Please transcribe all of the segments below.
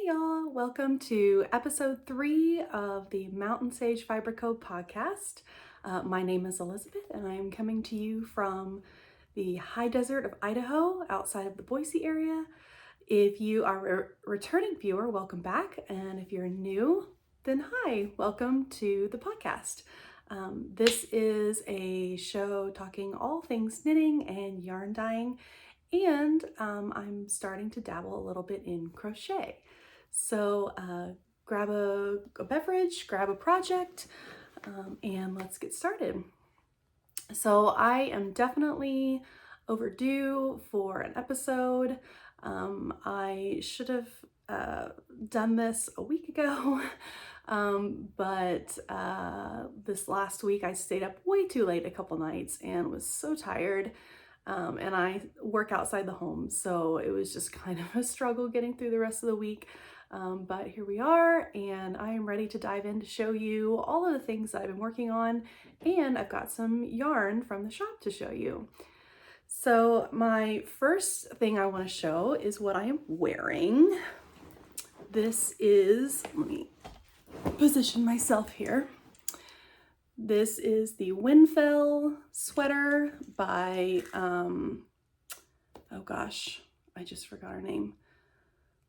Hey y'all, welcome to episode 3 of the Mountainsagefiberco podcast. My name is Elizabeth and I am coming to you from the high desert of Idaho outside of the Boise area. If you are a returning viewer, welcome back. And if you're new, then hi, welcome to the podcast. This is a show talking all things knitting and yarn dyeing. And I'm starting to dabble a little bit in crochet. So grab a beverage, grab a project, and let's get started. So I am definitely overdue for an episode. I should have done this a week ago, but this last week I stayed up way too late a couple nights and was so tired. And I work outside the home, so it was just kind of a struggle getting through the rest of the week. But here we are, and I am ready to dive in to show you all of the things that I've been working on, and I've got some yarn from the shop to show you. So my first thing I want to show is what I am wearing. This is, let me position myself here. This is the Whinfell sweater by, oh gosh, I just forgot her name.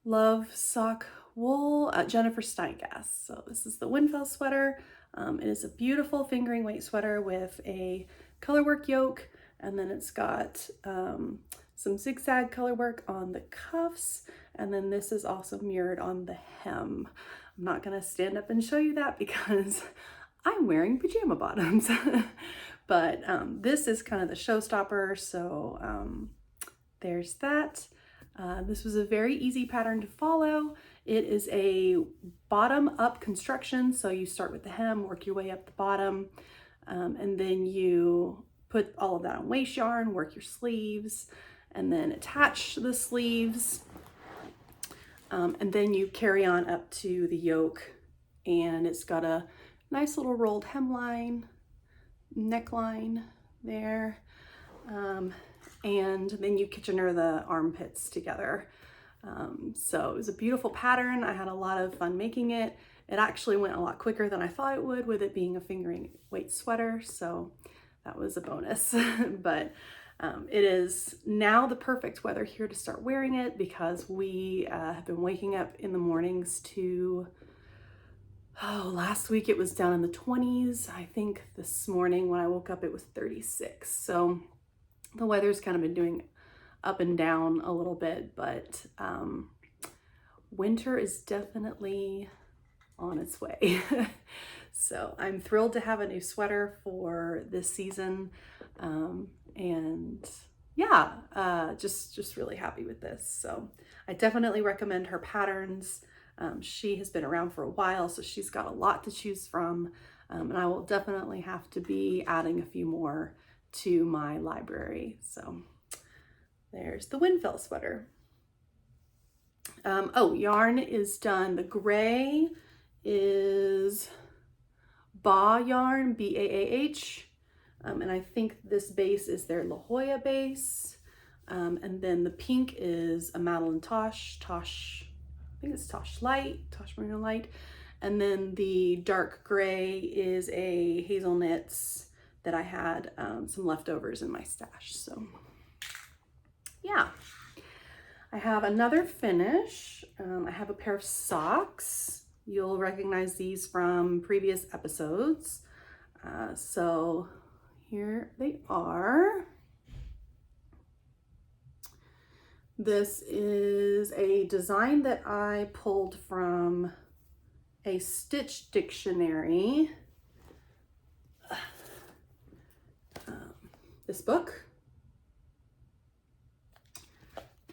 Love Sock Wool, Jennifer Steingass. So this is the Whinfell sweater. It is a beautiful fingering weight sweater with a colorwork yoke, and then it's got some zigzag colorwork on the cuffs, and then this is also mirrored on the hem. I'm not gonna stand up and show you that because I'm wearing pajama bottoms, but this is kind of the showstopper, so there's that. This was a very easy pattern to follow. It is a bottom-up construction, so you start with the hem, work your way up the bottom, and then you put all of that on waste yarn, work your sleeves, and then attach the sleeves, and then you carry on up to the yoke, and it's got a nice little rolled hemline, neckline there, and then you Kitchener the armpits together. So it was a beautiful pattern. I had a lot of fun making it. It actually went a lot quicker than I thought it would with it being a fingering weight sweater, so that was a bonus. But it is now the perfect weather here to start wearing it because we have been waking up in the mornings to last week it was down in the 20s. I think this morning when I woke up it was 36. So the weather's kind of been doing up and down a little bit, but winter is definitely on its way. So I'm thrilled to have a new sweater for this season. And yeah, just really happy with this. So I definitely recommend her patterns. She has been around for a while, so she's got a lot to choose from, and I will definitely have to be adding a few more to my library. So there's the Whinfell sweater. Oh, yarn is done. The gray is Baah yarn, B-A-A-H, and I think this base is their La Jolla base, and then the pink is a Madeline Tosh, I think it's Tosh Merino Light. And then the dark gray is a Hazel Knits that I had some leftovers in my stash. So yeah, I have another finish. I have a pair of socks. You'll recognize these from previous episodes. So here they are. This is a design that I pulled from a stitch dictionary. This book.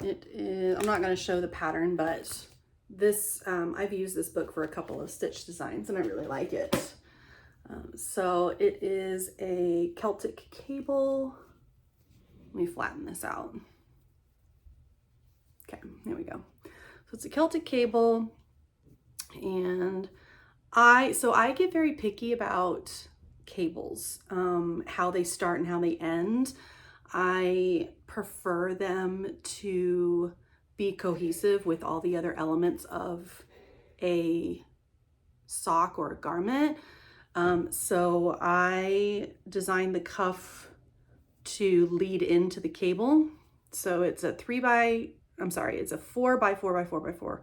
It is, I'm not going to show the pattern, but this, I've used this book for a couple of stitch designs and I really like it. So it is a Celtic cable. Let me flatten this out. Okay, here we go. So it's a Celtic cable, and I get very picky about cables, how they start and how they end. I prefer them to be cohesive with all the other elements of a sock or a garment. So I designed the cuff to lead into the cable. So it's a 4 by 4 by 4 by 4.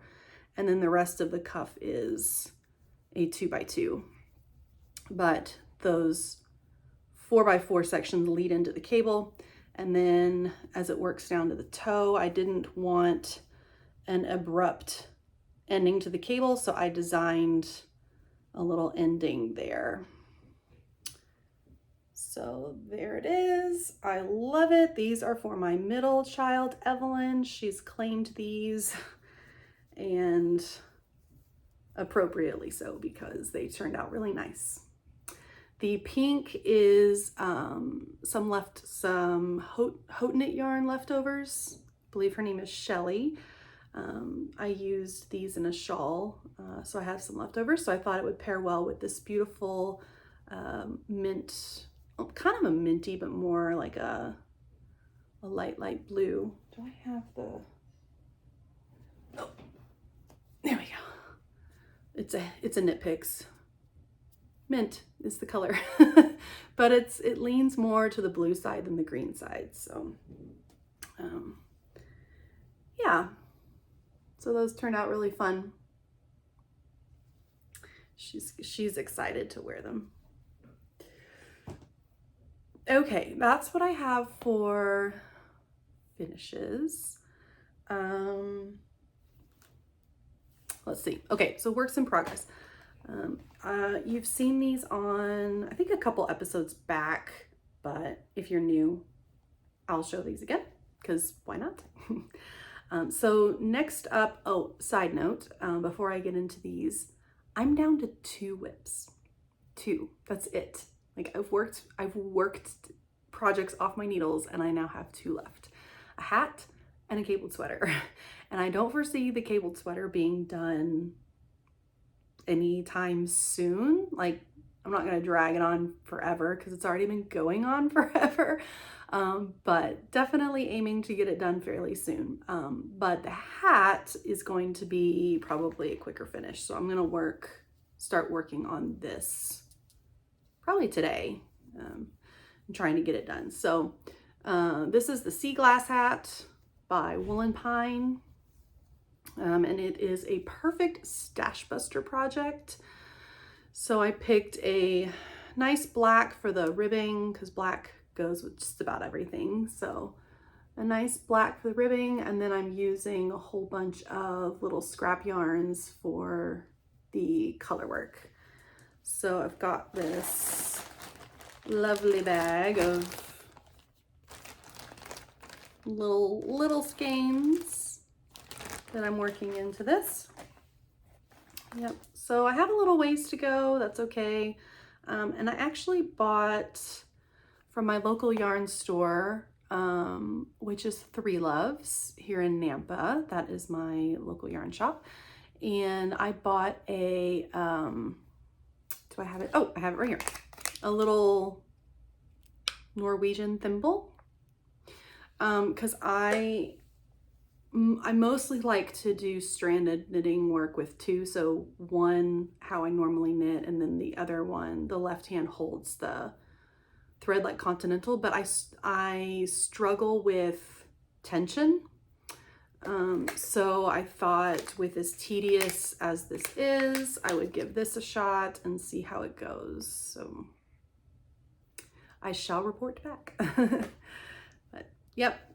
And then the rest of the cuff is a 2 by 2. But those 4 by 4 sections lead into the cable. And then as it works down to the toe, I didn't want an abrupt ending to the cable, so I designed a little ending there. So there it is. I love it. These are for my middle child, Evelyn. She's claimed these, and appropriately so, because they turned out really nice. The pink is some Haute Knit yarn leftovers. I believe her name is Shelly. I used these in a shawl, so I have some leftovers, so I thought it would pair well with this beautiful mint, kind of a minty, but more like a light blue. Do I have the, oh, there we go. It's a Knit Picks. Mint is the color, but it leans more to the blue side than the green side. So, yeah. So those turned out really fun. She's excited to wear them. Okay, that's what I have for finishes. Let's see. Okay, so works in progress. You've seen these on, I think, a couple episodes back, but if you're new, I'll show these again, because why not? So next up, oh, side note, before I get into these, I'm down to 2 whips. 2, that's it. Like I've worked projects off my needles, and I now have 2 left. A hat and a cabled sweater. And I don't foresee the cabled sweater being done anytime soon. Like, I'm not gonna drag it on forever because it's already been going on forever. But definitely aiming to get it done fairly soon. But the hat is going to be probably a quicker finish. So I'm gonna start working on this probably today. I'm trying to get it done. So this is the Seaglass Hat by Wool & Pine. And it is a perfect stash buster project. So I picked a nice black for the ribbing, because black goes with just about everything. So a nice black for the ribbing, and then I'm using a whole bunch of little scrap yarns for the color work. So I've got this lovely bag of little skeins that I'm working into this. Yep, so I have a little ways to go, that's okay. And I actually bought from my local yarn store, which is Three Loves here in Nampa. That is my local yarn shop. And I bought a, do I have it? Oh, I have it right here. A little Norwegian thimble. Because I mostly like to do stranded knitting work with 2. So one, how I normally knit, and then the other one, the left hand holds the thread like continental, but I struggle with tension. So I thought, with as tedious as this is, I would give this a shot and see how it goes. So I shall report back. But yep.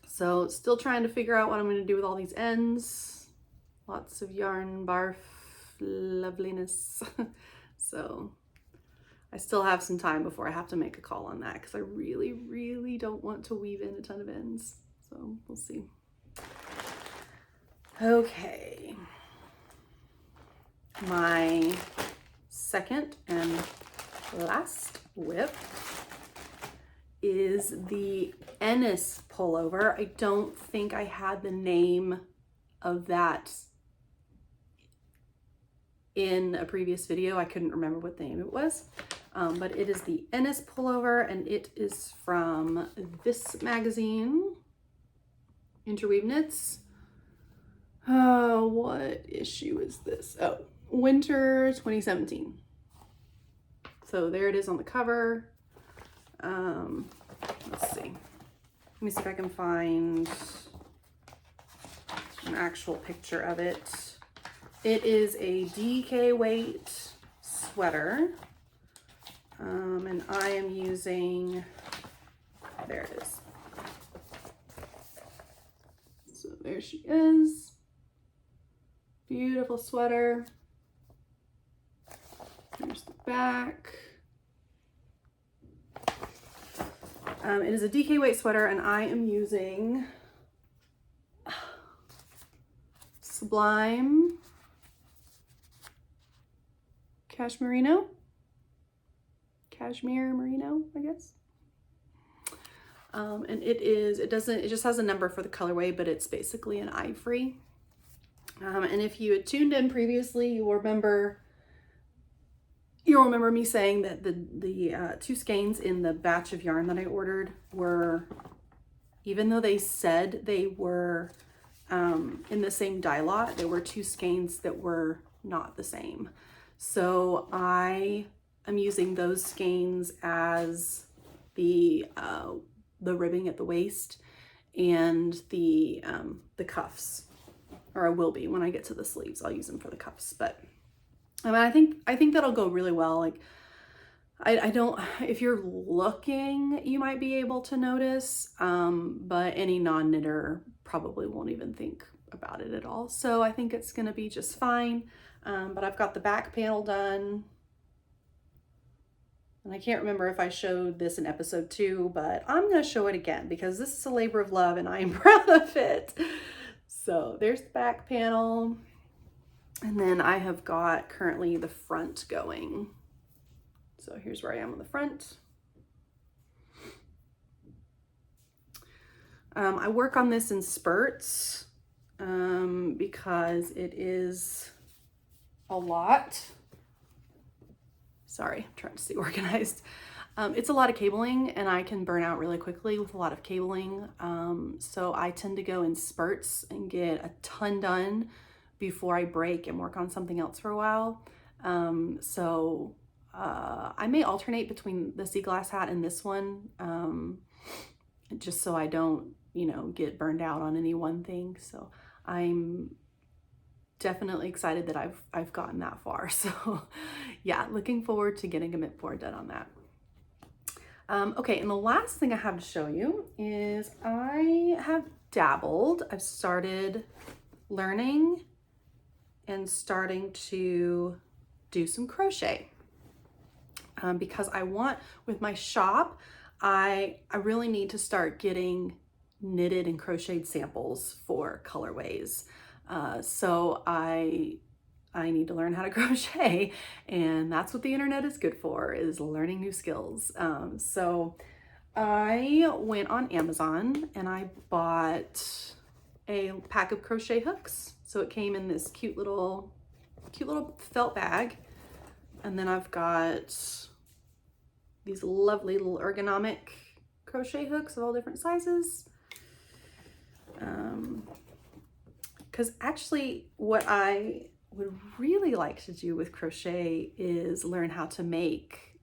So still trying to figure out what I'm going to do with all these ends. Lots of yarn barf loveliness. So I still have some time before I have to make a call on that, because I really, really don't want to weave in a ton of ends. So we'll see. Okay. My second and last whip is the Ennis pullover. I don't think I had the name of that in a previous video. I couldn't remember what the name it was, but it is the Ennis pullover, and it is from this magazine, Interweave Knits what issue is this? Oh, Winter 2017. So there it is on the cover. Let's see. Let me see if I can find an actual picture of it. It is a DK weight sweater. And I am using, there it is. So there she is. Beautiful sweater. Here's the back. It is a DK weight sweater, and I am using Sublime Cashmere Merino, I guess. And it just has a number for the colorway, but it's basically an ivory. And if you had tuned in previously, you'll remember me saying that the two skeins in the batch of yarn that I ordered were, even though they said they were in the same dye lot, there were two skeins that were not the same. So I am using those skeins as the ribbing at the waist and the cuffs, or I will be when I get to the sleeves. I'll use them for the cuffs, but I mean, I think that'll go really well. Like, I don't, if you're looking, you might be able to notice, but any non-knitter probably won't even think about it at all. So I think it's gonna be just fine. But I've got the back panel done. And I can't remember if I showed this in episode 2, but I'm gonna show it again because this is a labor of love and I am proud of it. So there's the back panel. And then I have got currently the front going. So here's where I am on the front. I work on this in spurts because it is a lot. Sorry, I'm trying to stay organized. It's a lot of cabling and I can burn out really quickly with a lot of cabling. So I tend to go in spurts and get a ton done before I break and work on something else for a while. I may alternate between the Seaglass Hat and this one, just so I don't, get burned out on any one thing. So I'm definitely excited that I've gotten that far. So yeah, looking forward to getting a mitt board done on that. Okay, and the last thing I have to show you is I have dabbled. I've started learning and starting to do some crochet because I want, with my shop, I really need to start getting knitted and crocheted samples for colorways. So I need to learn how to crochet, and that's what the internet is good for, is learning new skills. So I went on Amazon and I bought a pack of crochet hooks. So it came in this cute little felt bag. And then I've got these lovely little ergonomic crochet hooks of all different sizes. Because actually what I would really like to do with crochet is learn how to make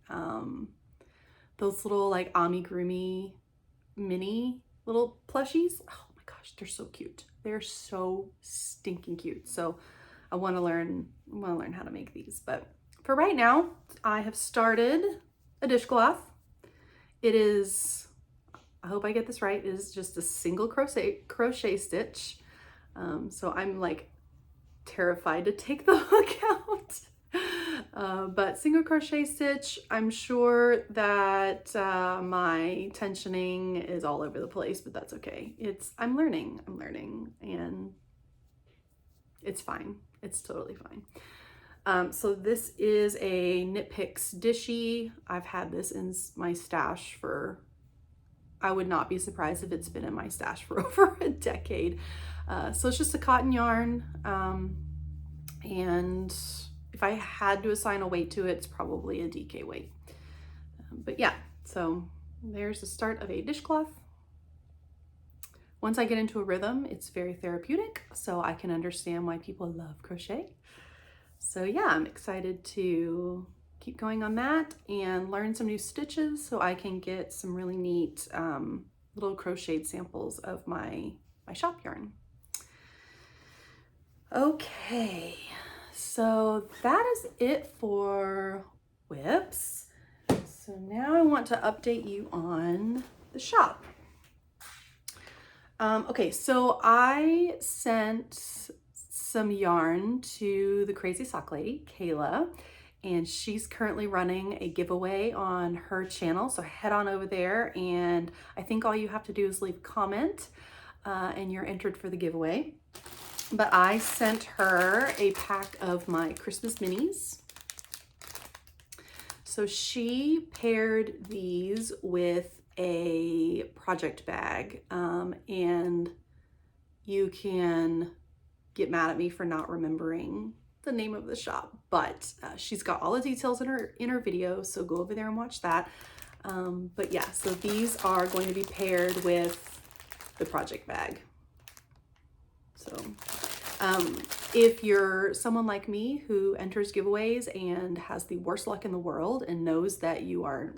those little like amigurumi mini little plushies. Oh my gosh, they're so cute. They're so stinking cute. So I want to learn how to make these. But for right now, I have started a dishcloth. It is, I hope I get this right, it is just a single crochet stitch. So I'm like terrified to take the hook out. But single crochet stitch, I'm sure that my tensioning is all over the place, but that's okay. I'm learning, and it's fine. It's totally fine. So this is a Knit Picks Dishy. I've had this in my stash for, I would not be surprised if it's been in my stash for over a decade. So it's just a cotton yarn. And if I had to assign a weight to it, it's probably a DK weight. But yeah, so there's the start of a dishcloth. once I get into a rhythm, it's very therapeutic, so I can understand why people love crochet. So yeah, I'm excited to keep going on that and learn some new stitches so I can get some really neat little crocheted samples of my shop yarn. Okay, so that is it for whips. So now I want to update you on the shop. Okay, so I sent some yarn to the crazy sock lady, Kayla, and she's currently running a giveaway on her channel. So head on over there, and I think all you have to do is leave a comment and you're entered for the giveaway. But I sent her a pack of my Christmas minis. So she paired these with a project bag, and you can get mad at me for not remembering the name of the shop, but she's got all the details in her video, so go over there and watch that. But yeah, so these are going to be paired with the project bag. So if you're someone like me who enters giveaways and has the worst luck in the world and knows that you are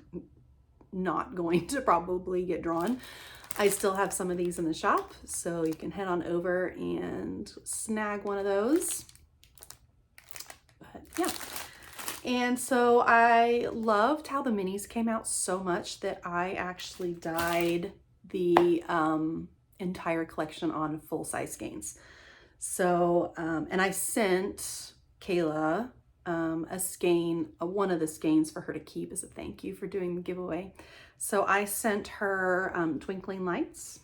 not going to probably get drawn, I still have some of these in the shop, so you can head on over and snag one of those. But yeah, and so I loved how the minis came out so much that I actually dyed the entire collection on full-size skeins. So, and I sent Kayla a skein, one of the skeins for her to keep as a thank you for doing the giveaway. So I sent her Twinkling Lights.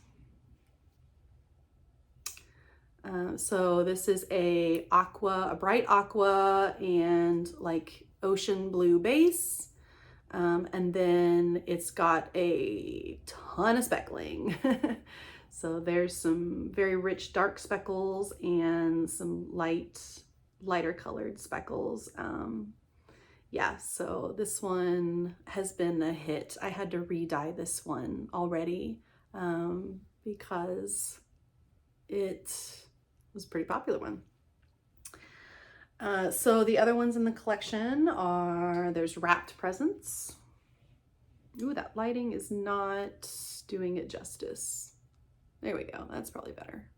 So this is a bright aqua and like ocean blue base. And then it's got a ton of speckling. So there's some very rich dark speckles and some lighter colored speckles. Yeah, so this one has been a hit. I had to re-dye this one already because it was a pretty popular one. So the other ones in the collection are, there's Wrapped Presents. Ooh, that lighting is not doing it justice. There we go, that's probably better.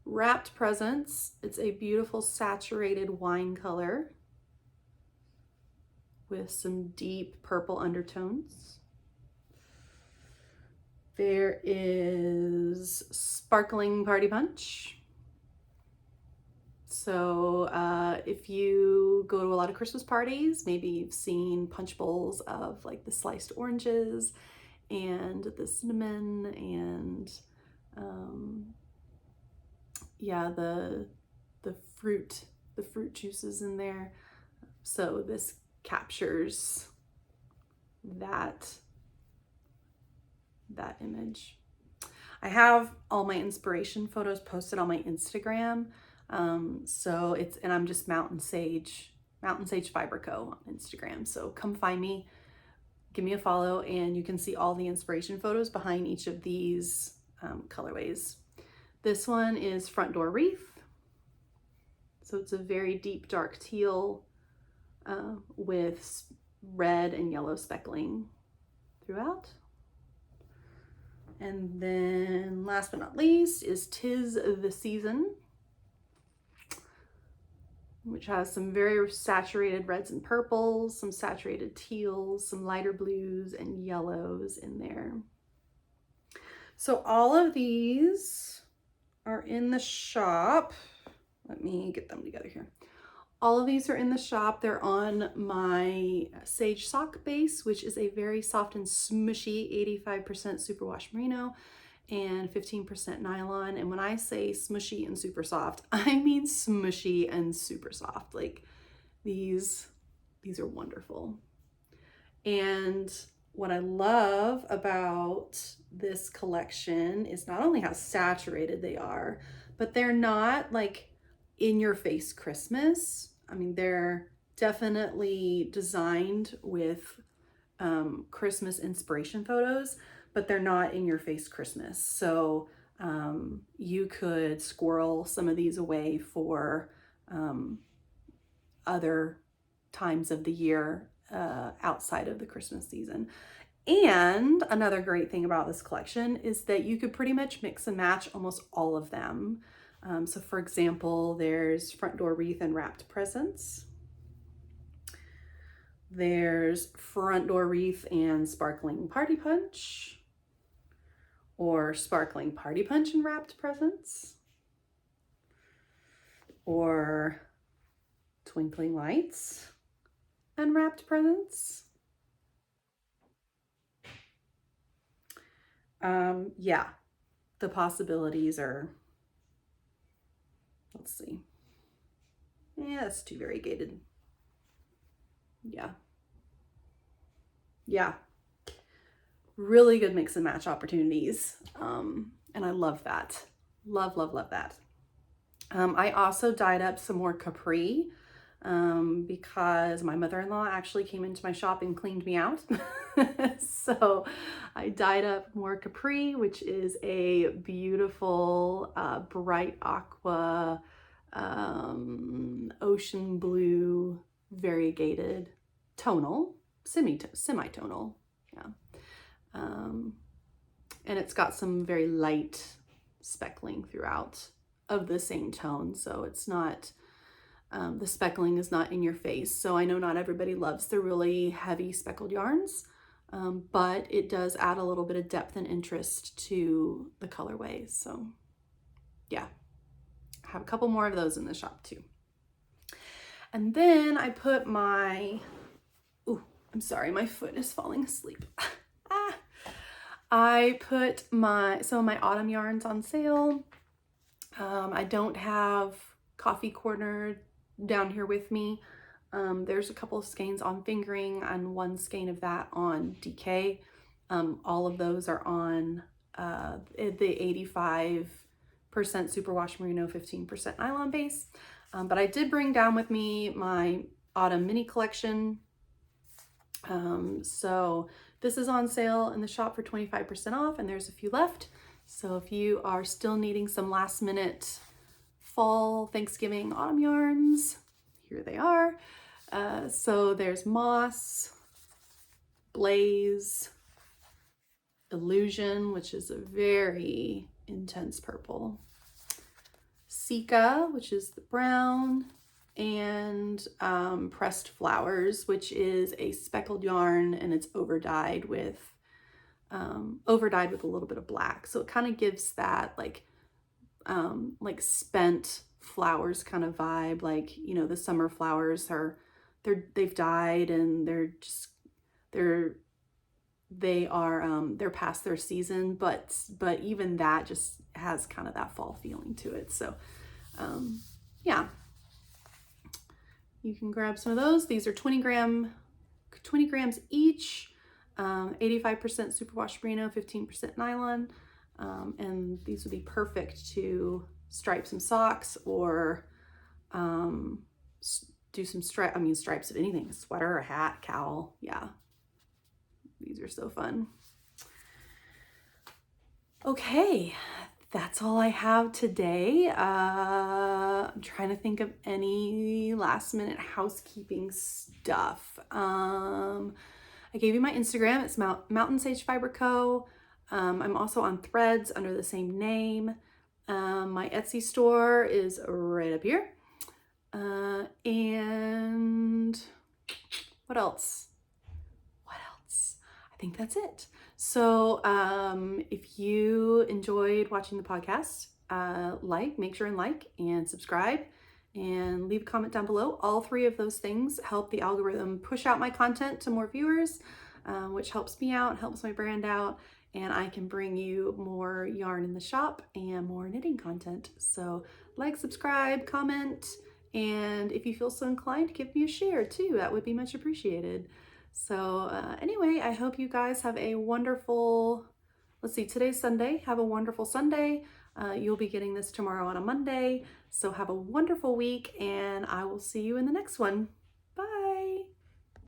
Wrapped Presents, it's a beautiful saturated wine color with some deep purple undertones. There is Sparkling Party Punch. So if you go to a lot of Christmas parties, maybe you've seen punch bowls of like the sliced oranges and the cinnamon and yeah, the fruit juices in there. So this captures that image. I have all my inspiration photos posted on my Instagram. So and I'm just Mountainsagefiberco on Instagram. So come find me, give me a follow, and you can see all the inspiration photos behind each of these colorways. This one is Front Door Wreath. So it's a very deep dark teal with red and yellow speckling throughout. And then last but not least is 'Tis the Season, which has some very saturated reds and purples, some saturated teals, some lighter blues and yellows in there. So all of these are in the shop. Let me get them together here. All of these are in the shop. They're on my Sage sock base, which is a very soft and smushy 85% superwash merino and 15% nylon. And when I say smushy and super soft, I mean smushy and super soft. Like these are wonderful. And what I love about this collection is not only how saturated they are, but they're not like in your face Christmas. I mean, they're definitely designed with Christmas inspiration photos, but they're not in your face Christmas. So You could squirrel some of these away for other times of the year outside of the Christmas season. And another great thing about this collection is that you could pretty much mix and match almost all of them. So for example, there's front door wreath and wrapped presents. There's front door wreath and sparkling party punch, or sparkling party punch and wrapped presents, or twinkling lights and wrapped presents. Yeah, the possibilities are, let's see. Yeah, that's too variegated. Yeah. Really good mix and match opportunities. And I love that. Love that. I also dyed up some more capri because my mother-in-law actually came into my shop and cleaned me out. So I dyed up more capri, which is a beautiful bright aqua ocean blue variegated tonal, semi-tonal. Yeah. And it's got some very light speckling throughout of the same tone. So it's not, the speckling is not in your face. So I know not everybody loves the really heavy speckled yarns, but it does add a little bit of depth and interest to the colorways. So yeah, I have a couple more of those in the shop too. And then I put my, I'm sorry, my foot is falling asleep. I put some of my autumn yarns on sale. I don't have Coffee Corner down here with me. There's a couple of skeins on fingering and one skein of that on DK. All of those are on the 85% superwash merino, 15% nylon base. But I did bring down with me my autumn mini collection. So this is on sale in the shop for 25% off, and there's a few left. So if you are still needing some last minute fall, Thanksgiving, autumn yarns, here they are. So there's Moss, Blaze, Illusion, which is a very intense purple, Sika, which is the brown, and Pressed Flowers, which is a speckled yarn, and it's overdyed with a little bit of black. So it kind of gives that like spent flowers kind of vibe. Like, you know, the summer flowers they've died and they're past their season, but even that just has kind of that fall feeling to it. So yeah, you can grab some of those. These are 20 grams each, 85% superwash merino, 15% nylon. And these would be perfect to stripe some socks or do some stripes of anything, a sweater, a hat, cowl. Yeah, these are so fun. Okay, that's all I have today. I'm trying to think of any last minute housekeeping stuff. I gave you my Instagram. It's Mountainsagefiberco. I'm also on Threads under the same name. My Etsy store is right up here. And what else? I think that's it. So if you enjoyed watching the podcast, make sure and like and subscribe and leave a comment down below. All three of those things help the algorithm push out my content to more viewers, which helps me out, helps my brand out, and I can bring you more yarn in the shop and more knitting content. So like, subscribe, comment, and if you feel so inclined, give me a share too. That would be much appreciated. So anyway, I hope you guys have a wonderful, today's Sunday. Have a wonderful Sunday. You'll be getting this tomorrow on a Monday. So have a wonderful week, and I will see you in the next one.